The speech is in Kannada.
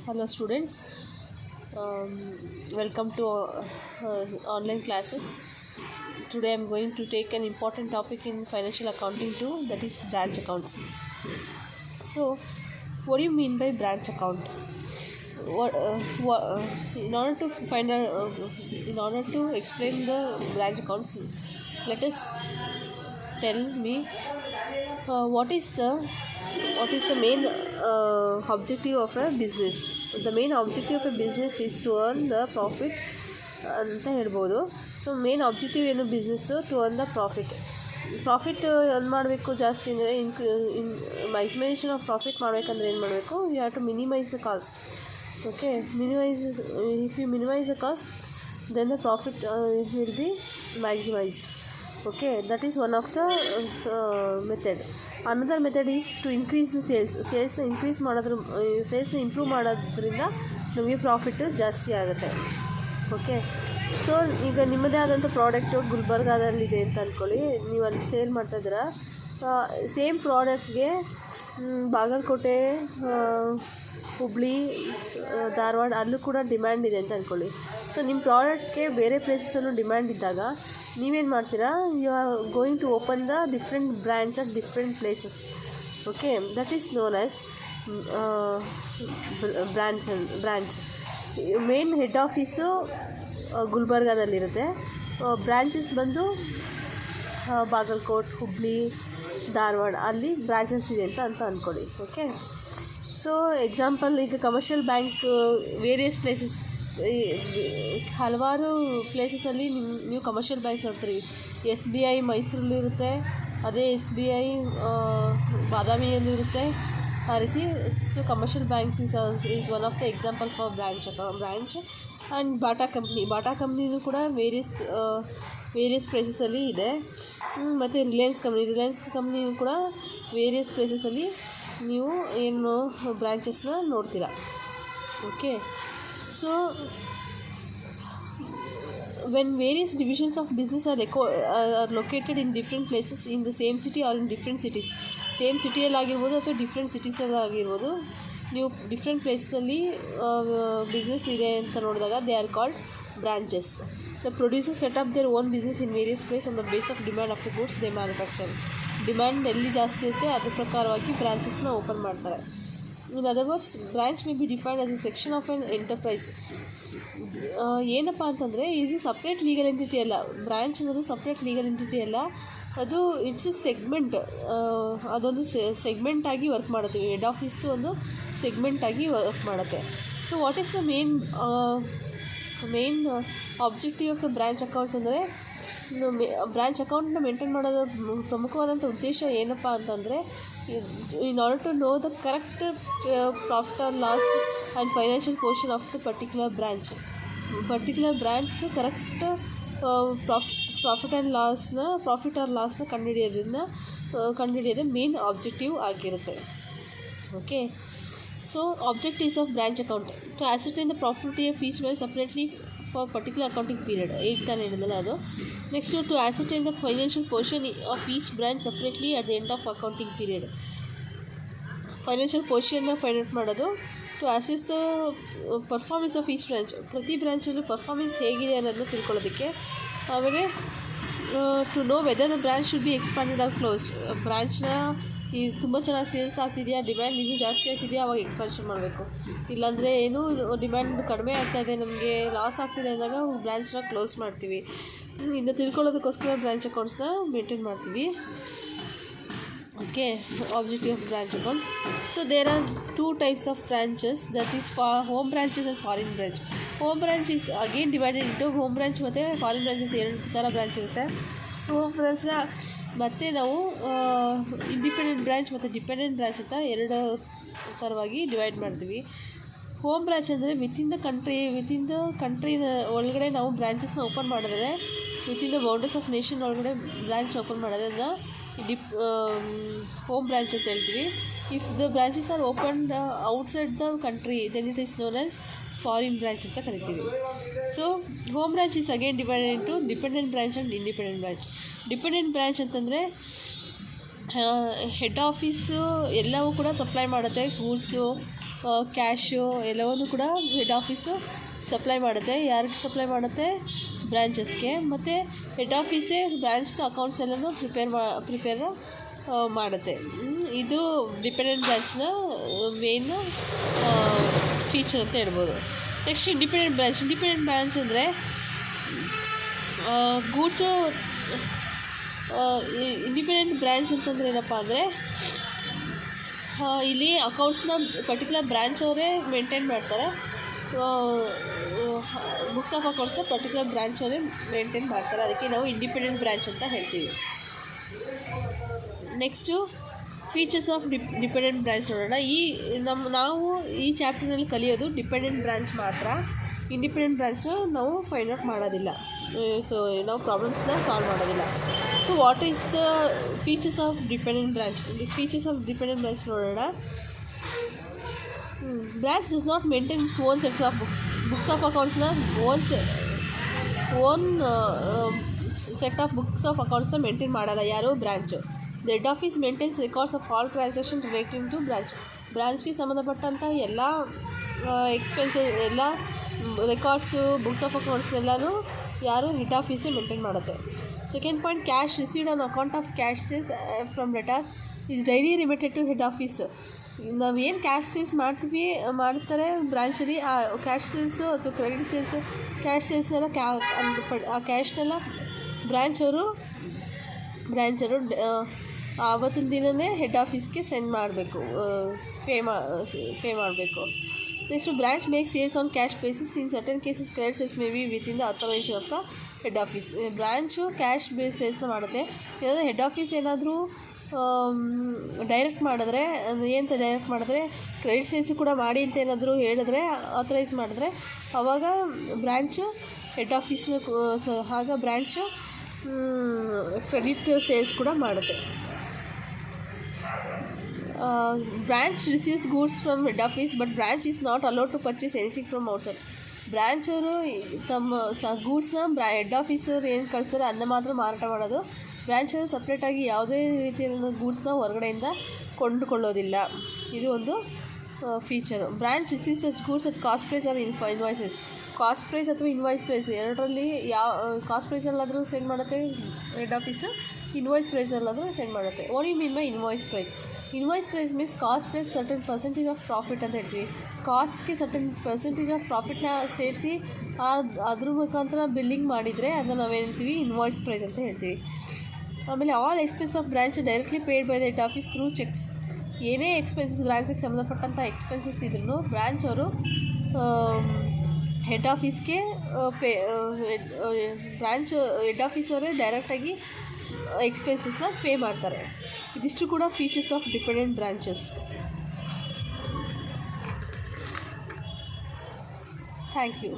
Hello students, welcome to online classes. Today I am going to take an important topic in financial accounting too, that is branch accounts. So what do you mean by branch account? In order to in order to explain the branch accounts, let us tell me what is the main objective of a business. The main objective of a business is to earn the profit ಅಂತ ಹೇಳ್ಬೋದು. ಸೊ ಮೇನ್ ಆಬ್ಜೆಕ್ಟಿವ್ ಏನು business, to earn the profit earn ಮಾಡಬೇಕು ಜಾಸ್ತಿ ಅಂದರೆ ಮ್ಯಾಕ್ಸಿಮೈಸೇಷನ್ ಆಫ್ ಪ್ರಾಫಿಟ್ ಮಾಡಬೇಕಂದ್ರೆ ಏನು ಮಾಡಬೇಕು, you have to minimise the cost. Okay, if you minimise the cost then the profit will be maximised. Okay, that is one of the method. Another method is to increase the sales increase ಮಾಡೋದ್ರ ಸೇಲ್ಸ್ನ ಇಂಪ್ರೂವ್ ಮಾಡೋದ್ರಿಂದ ನಮಗೆ ಪ್ರಾಫಿಟ್ ಜಾಸ್ತಿ ಆಗುತ್ತೆ. ಓಕೆ, ಸೊ ಈಗ ನಿಮ್ಮದೇ ಆದಂಥ ಪ್ರಾಡಕ್ಟು ಗುಲ್ಬರ್ಗಾದಲ್ಲಿದೆ ಅಂತ ಅಂದ್ಕೊಳ್ಳಿ, ನೀವು ಅಲ್ಲಿ ಸೇಲ್ ಮಾಡ್ತಾಯಿದ್ದೀರಾ. ಸೇಮ್ ಪ್ರಾಡಕ್ಟ್ಗೆ ಬಾಗಲಕೋಟೆ, ಹುಬ್ಳಿ, ಧಾರವಾಡ ಅಲ್ಲೂ ಕೂಡ ಡಿಮ್ಯಾಂಡ್ ಇದೆ ಅಂತ ಅಂದ್ಕೊಳ್ಳಿ. ಸೊ ನಿಮ್ಮ ಪ್ರಾಡಕ್ಟ್ಗೆ ಬೇರೆ ಪ್ಲೇಸಸಲ್ಲೂ ಡಿಮ್ಯಾಂಡ್ ಇದ್ದಾಗ ನೀವೇನು ಮಾಡ್ತೀರಾ, you are going to open the different branch at different places. Okay, that is known as branch. Main head office ಗುಲ್ಬರ್ಗಾದಲ್ಲಿರುತ್ತೆ, ಬ್ರ್ಯಾಂಚಸ್ ಬಂದು ಬಾಗಲಕೋಟ್, ಹುಬ್ಳಿ, ಧಾರವಾಡ ಅಲ್ಲಿ ಬ್ರಾಂಚಸ್ ಇದೆ ಅಂತ ಅಂದ್ಕೊಳ್ಳಿ. ಓಕೆ, ಸೊ ಎಕ್ಸಾಂಪಲ್, ಈಗ ಕಮರ್ಷಿಯಲ್ ಬ್ಯಾಂಕ್ ವೇರಿಯಸ್ ಪ್ಲೇಸಸ್, ಹಲವಾರು ಪ್ಲೇಸಸಲ್ಲಿ ನೀವು ಕಮರ್ಷಿಯಲ್ ಬ್ಯಾಂಕ್ಸ್ ನೋಡ್ತೀರಿ. SBI ಮೈಸೂರಲ್ಲಿರುತ್ತೆ, ಅದೇ SBI ಬಾದಾಮಿಯಲ್ಲಿರುತ್ತೆ, ಆ ರೀತಿ. So commercial banks is one of the example for branch. And Bata ಕಂಪ್ನಿನೂ ಕೂಡ ವೇರಿಯಸ್ ಪ್ಲೇಸಸಲ್ಲಿ ಇದೆ. ಮತ್ತು ರಿಲಯನ್ಸ್ ಕಂಪ್ನಿನೂ ಕೂಡ ವೇರಿಯಸ್ ಪ್ಲೇಸಸಲ್ಲಿ ನೀವು ಏನು ಬ್ರಾಂಚಸ್ನ ನೋಡ್ತೀರಾ. Okay, so when various divisions of business are located in different places in the same city or in different cities, same ಸಿಟಿಯಲ್ಲಿ ಆಗಿರ್ಬೋದು ಅಥವಾ ಡಿಫ್ರೆಂಟ್ ಸಿಟೀಸಲ್ಲಿ ಆಗಿರ್ಬೋದು, ನೀವು ಡಿಫ್ರೆಂಟ್ ಪ್ಲೇಸಲ್ಲಿ ಬಿಸ್ನೆಸ್ ಇದೆ ಅಂತ ನೋಡಿದಾಗ they are called branches. The producers set up their own business in various place on the base of demand of the goods they manufacture. Demand ಎಲ್ಲಿ ಜಾಸ್ತಿ ಇರುತ್ತೆ ಅದ್ರ ಪ್ರಕಾರವಾಗಿ ಬ್ರಾಂಚಸ್ನ ಓಪನ್ ಮಾಡ್ತಾರೆ. In other words, branch may be defined as a section of an enterprise. ಏನಪ್ಪ ಅಂತಂದರೆ, ಇದು ಸಪ್ರೇಟ್ ಲೀಗಲ್ ಎಂಟಿಟಿ ಅಲ್ಲ. ಬ್ರ್ಯಾಂಚ್ ಅನ್ನೋದು ಸಪ್ರೇಟ್ ಲೀಗಲ್ ಎಂಟಿಟಿ ಅಲ್ಲ, ಅದು ಇಟ್ಸ್ ಎ ಸೆಗ್ಮೆಂಟ್. ಅದೊಂದು ಸೆಗ್ಮೆಂಟಾಗಿ ವರ್ಕ್ ಮಾಡುತ್ತೆ. ಹೆಡ್ ಆಫೀಸ್ದು ಒಂದು ಸೆಗ್ಮೆಂಟಾಗಿ ವರ್ಕ್ ಮಾಡುತ್ತೆ. So what is the main objective of the branch accounts ಅಂದರೆ, ಬ್ರ್ಯಾಂಚ್ ಅಕೌಂಟ್ನ ಮೇಂಟೈನ್ ಮಾಡೋದು ಪ್ರಮುಖವಾದಂಥ ಉದ್ದೇಶ ಏನಪ್ಪ ಅಂತಂದರೆ, in order to know the correct profit or loss and financial portion of the particular branch the correct profit or lossನ ಕಂಡುಹಿಡಿಯೋದು ಮೇನ್ ಆಬ್ಜೆಕ್ಟಿವ್ ಆಗಿರುತ್ತೆ. Okay, so objectives of branch account: to ascertain the profitability of each branch separately for particular accounting period. ತಾನೇ ಹೇಳಿದ್ನಲ್ಲ ಅದು. Next, to ascertain the financial portion of each branch separately at the end of accounting period. Financial ಪೊಸಿಷನ್ನ ಫೈಂಡ್ ಔಟ್ ಮಾಡೋದು. To assess the performance of each branch, ಪ್ರತಿ ಬ್ರಾಂಚಲ್ಲೂ ಪರ್ಫಾರ್ಮೆನ್ಸ್ ಹೇಗಿದೆ ಅನ್ನೋದನ್ನ ತಿಳ್ಕೊಳ್ಳೋದಕ್ಕೆ. ಆಮೇಲೆ to know whether the branch should be expanded or closed. ಬ್ರಾಂಚ್ನ ಈ ತುಂಬ ಚೆನ್ನಾಗಿ ಸೇಲ್ಸ್ ಆಗ್ತಿದೆಯಾ, ಡಿಮ್ಯಾಂಡ್ ಇನ್ನೂ ಜಾಸ್ತಿ ಆಗ್ತಿದೆಯಾ, ಅವಾಗ ಎಕ್ಸ್ಪಾನ್ಷನ್ ಮಾಡಬೇಕು. ಇಲ್ಲಾಂದರೆ ಏನು ಡಿಮ್ಯಾಂಡ್ ಕಡಿಮೆ ಆಗ್ತಾಯಿದೆ, ನಮಗೆ ಲಾಸ್ ಆಗ್ತಿದೆ ಅಂದಾಗ ಬ್ರಾಂಚ್ನ ಕ್ಲೋಸ್ ಮಾಡ್ತೀವಿ. ಇನ್ನು ತಿಳ್ಕೊಳ್ಳೋದಕ್ಕೋಸ್ಕರ ಬ್ರಾಂಚ್ ಅಕೌಂಟ್ಸ್ನ ಮೇಂಟೈನ್ ಮಾಡ್ತೀವಿ. Okay, objective of branch accounts. So there are two types of branches, that is for home branches and foreign branch. Home branch is again divided into home branch ಮತ್ತು foreign branch ಅಂತ ಎರಡು ಥರ ಬ್ರಾಂಚ್ ಇರುತ್ತೆ. ಹೋಮ್ ಬ್ರಾಂಚ್ನ ಮತ್ತು ನಾವು ಇಂಡಿಪೆಂಡೆಂಟ್ ಬ್ರಾಂಚ್ ಮತ್ತು ಡಿಪೆಂಡೆಂಟ್ ಬ್ರಾಂಚ್ ಅಂತ ಎರಡು ಥರವಾಗಿ ಡಿವೈಡ್ ಮಾಡ್ತೀವಿ. ಹೋಮ್ ಬ್ರಾಂಚ್ ಅಂದರೆ ವಿತಿನ್ ದ ಕಂಟ್ರಿ ಒಳಗಡೆ ನಾವು ಬ್ರಾಂಚಸ್ನ ಓಪನ್ ಮಾಡಿದ್ರೆ, within the boundaries of nation ಒಳಗಡೆ ಬ್ರಾಂಚ್ ಓಪನ್ ಮಾಡೋದ್ರಿಂದ ಹೋಮ್ ಬ್ರಾಂಚ್ ಅಂತ ಹೇಳ್ತೀವಿ. If the branches are opened outside the country then it is known as foreign branch ಅಂತ ಕರಿತೀವಿ. So home branch is again divided into dependent branch and independent branch. Dependent branch ಅಂತಂದರೆ ಹೆಡ್ ಆಫೀಸು ಎಲ್ಲವೂ ಕೂಡ ಸಪ್ಲೈ ಮಾಡುತ್ತೆ, ಗೂಡ್ಸು ಕ್ಯಾಶು ಎಲ್ಲವನ್ನೂ ಕೂಡ ಹೆಡ್ ಆಫೀಸು ಸಪ್ಲೈ ಮಾಡುತ್ತೆ. ಯಾರಿಗೆ ಸಪ್ಲೈ ಮಾಡುತ್ತೆ? ಬ್ರ್ಯಾಂಚಸ್ಗೆ. ಮತ್ತು ಹೆಡ್ ಆಫೀಸೇ ಬ್ರ್ಯಾಂಚ್ದು ಅಕೌಂಟ್ಸ್ ಎಲ್ಲನೂ ಪ್ರಿಪೇರ್ ಮಾಡುತ್ತೆ. ಇದು ಡಿಪೆಂಡೆಂಟ್ ಬ್ರ್ಯಾಂಚ್ನ ಮೇನ್ ಫೀಚರ್ ಅಂತ ಹೇಳ್ಬೋದು. ನೆಕ್ಸ್ಟ್ ಇಂಡಿಪೆಂಡೆಂಟ್ ಬ್ರ್ಯಾಂಚ್ ಅಂದರೆ ಗೂಡ್ಸು. ಇಂಡಿಪೆಂಡೆಂಟ್ ಬ್ರ್ಯಾಂಚ್ ಅಂತಂದರೆ ಏನಪ್ಪ ಅಂದರೆ ಇಲ್ಲಿ ಅಕೌಂಟ್ಸ್ನ ಪರ್ಟಿಕ್ಯುಲರ್ ಬ್ರ್ಯಾಂಚ್ ಅವರೇ ಮೇಂಟೈನ್ ಮಾಡ್ತಾರೆ. ಬುಕ್ಸ್ ಆಫ್ ಅಕೌಂಟ್ಸ್ನ ಪರ್ಟಿಕ್ಯುಲರ್ ಬ್ರ್ಯಾಂಚ್ ಅವರೇ ಮೇಂಟೈನ್ ಮಾಡ್ತಾರೆ. ಅದಕ್ಕೆ ನಾವು ಇಂಡಿಪೆಂಡೆಂಟ್ ಬ್ರ್ಯಾಂಚ್ ಅಂತ ಹೇಳ್ತೀವಿ. Next features of dependent branch ನೋಡೋಣ. ನಾವು ಈ ಚಾಪ್ಟರ್ನಲ್ಲಿ ಕಲಿಯೋದು ಡಿಪೆಂಡೆಂಟ್ ಬ್ರ್ಯಾಂಚ್ ಮಾತ್ರ. ಇಂಡಿಪೆಂಡೆಂಟ್ ಬ್ರ್ಯಾಂಚು ನಾವು ಫೈಂಡ್ ಔಟ್ ಮಾಡೋದಿಲ್ಲ. ಸೊ ನಾವು ಪ್ರಾಬ್ಲಮ್ಸ್ನ ಸಾಲ್ವ್ ಮಾಡೋದಿಲ್ಲ. So what is the features of dependent branch? Features of dependent branch ನೋಡೋಣ. Branch does not maintain its own sets of books of ಅಕೌಂಟ್ಸ್ನ own set of books of ಅಕೌಂಟ್ಸ್ನ ಮೇಂಟೈನ್ ಮಾಡಲ್ಲ ಯಾರು? Branch. The head office maintains records of all transaction relating to ಬ್ರ್ಯಾಂಚ್ಗೆ ಸಂಬಂಧಪಟ್ಟಂಥ ಎಲ್ಲ ಎಕ್ಸ್ಪೆನ್ಸಸ್, ಎಲ್ಲ ರೆಕಾರ್ಡ್ಸು, ಬುಕ್ಸ್ ಆಫ್ ಅಕೌಂಟ್ಸ್ನೆಲ್ಲನೂ ಯಾರು? ಹೆಡ್ ಆಫೀಸೇ ಮೇಂಟೈನ್ ಮಾಡುತ್ತೆ. Second point, cash received on account of cash sales from debtors is daily remitted to head office. ನಾವೇನು ಕ್ಯಾಶ್ ಸೇಲ್ಸ್ ಮಾಡ್ತಾರೆ ಬ್ರ್ಯಾಂಚಲ್ಲಿ, ಆ ಕ್ಯಾಶ್ ಸೇಲ್ಸು ಅಥವಾ ಕ್ರೆಡಿಟ್ ಸೇಲ್ಸು, ಕ್ಯಾಶ್ ಸೇಲ್ಸ್ನೆಲ್ಲ ಆ ಕ್ಯಾಶ್ನೆಲ್ಲ ಬ್ರ್ಯಾಂಚವರು ಆವತ್ತಿನ ದಿನವೇ ಹೆಡ್ ಆಫೀಸ್ಗೆ ಸೆಂಡ್ ಮಾಡಬೇಕು, ಪೇ ಮಾಡಬೇಕು. Next branch make sales on cash basis. In certain cases credit sales may be within the authorisation of the head office. Branch cash base ಸೇಲ್ಸ್ನ ಮಾಡುತ್ತೆ. ಏನಾದರೂ ಹೆಡ್ ಆಫೀಸ್ ಏನಾದರೂ ಡೈರೆಕ್ಟ್ ಮಾಡಿದ್ರೆ, ಏನಂತ ಡೈರೆಕ್ಟ್ ಮಾಡಿದ್ರೆ, ಕ್ರೆಡಿಟ್ ಸೇಲ್ಸು ಕೂಡ ಮಾಡಿ ಅಂತ ಏನಾದರೂ ಹೇಳಿದ್ರೆ, ಆಥರೈಸ್ ಮಾಡಿದ್ರೆ, ಆವಾಗ ಬ್ರ್ಯಾಂಚು ಹೆಡ್ ಆಫೀಸ್ನ ಆಗ ಬ್ರ್ಯಾಂಚು ಕ್ರೆಡಿಟ್ ಸೇಲ್ಸ್ ಕೂಡ ಮಾಡುತ್ತೆ. Branch receives goods from head office but branch is not allowed to purchase anything from outside. Branch ಅವರು ತಮ್ಮ ಗೂಡ್ಸ್ನ ಹೆಡ್ ಆಫೀಸವ್ರು ಏನು ಕಳಿಸ್ತಾರೆ ಅದನ್ನ ಮಾತ್ರ ಮಾರಾಟ ಮಾಡೋದು. ಬ್ರ್ಯಾಂಚ್ ಅವರು ಸಪ್ರೇಟಾಗಿ ಯಾವುದೇ ರೀತಿಯ ಗೂಡ್ಸ್ನ ಹೊರಗಡೆಯಿಂದ ಕೊಂಡುಕೊಳ್ಳೋದಿಲ್ಲ. ಇದು ಒಂದು feature. Branch receives as goods at cost price or invoices. Cost price ಅಥವಾ ಇನ್ವಾಯ್ಸ್ ಪ್ರೈಸ್ ಎರಡರಲ್ಲಿ ಕಾಸ್ಟ್ ಪ್ರೈಸಲ್ಲಾದರೂ ಸೆಂಡ್ ಮಾಡುತ್ತೆ ಹೆಡ್ ಆಫೀಸು, ಇನ್ವಾಯ್ಸ್ ಪ್ರೈಸಲ್ಲಾದರೂ ಸೆಂಡ್ ಮಾಡುತ್ತೆ. What you mean by invoice price? Invoice price means cost price certain percentage of profit ಅಂತ ಹೇಳ್ತೀವಿ. ಕಾಸ್ಟ್ಗೆ ಸರ್ಟನ್ ಪರ್ಸೆಂಟೇಜ್ ಆಫ್ ಪ್ರಾಫಿಟ್ನ ಸೇರಿಸಿ ಅದ್ರ ಮುಖಾಂತರ ಬಿಲ್ಲಿಂಗ್ ಮಾಡಿದರೆ ಅದನ್ನು ನಾವೇನು ಹೇಳ್ತೀವಿ? ಇನ್ವಾಯ್ಸ್ ಪ್ರೈಸ್ ಅಂತ ಹೇಳ್ತೀವಿ. ಆಮೇಲೆ all expense of branch directly paid by the head office through cheques. ಏನೇ ಎಕ್ಸ್ಪೆನ್ಸಸ್ ಬ್ರ್ಯಾಂಚ್ಗೆ ಸಂಬಂಧಪಟ್ಟಂಥ ಎಕ್ಸ್ಪೆನ್ಸಸ್ ಇದ್ರೂ ಬ್ರ್ಯಾಂಚ್ ಅವರು ಹೆಡ್ ಆಫೀಸ್ಗೆ ಬ್ರ್ಯಾಂಚ್ ಹೆಡ್ ಆಫೀಸವರೇ ಡೈರೆಕ್ಟಾಗಿ ಎಕ್ಸ್ಪೆನ್ಸಸ್ನ ಪೇ ಮಾಡ್ತಾರೆ. ಇದಿಷ್ಟು ಕೂಡ features of dependent branches. Thank you.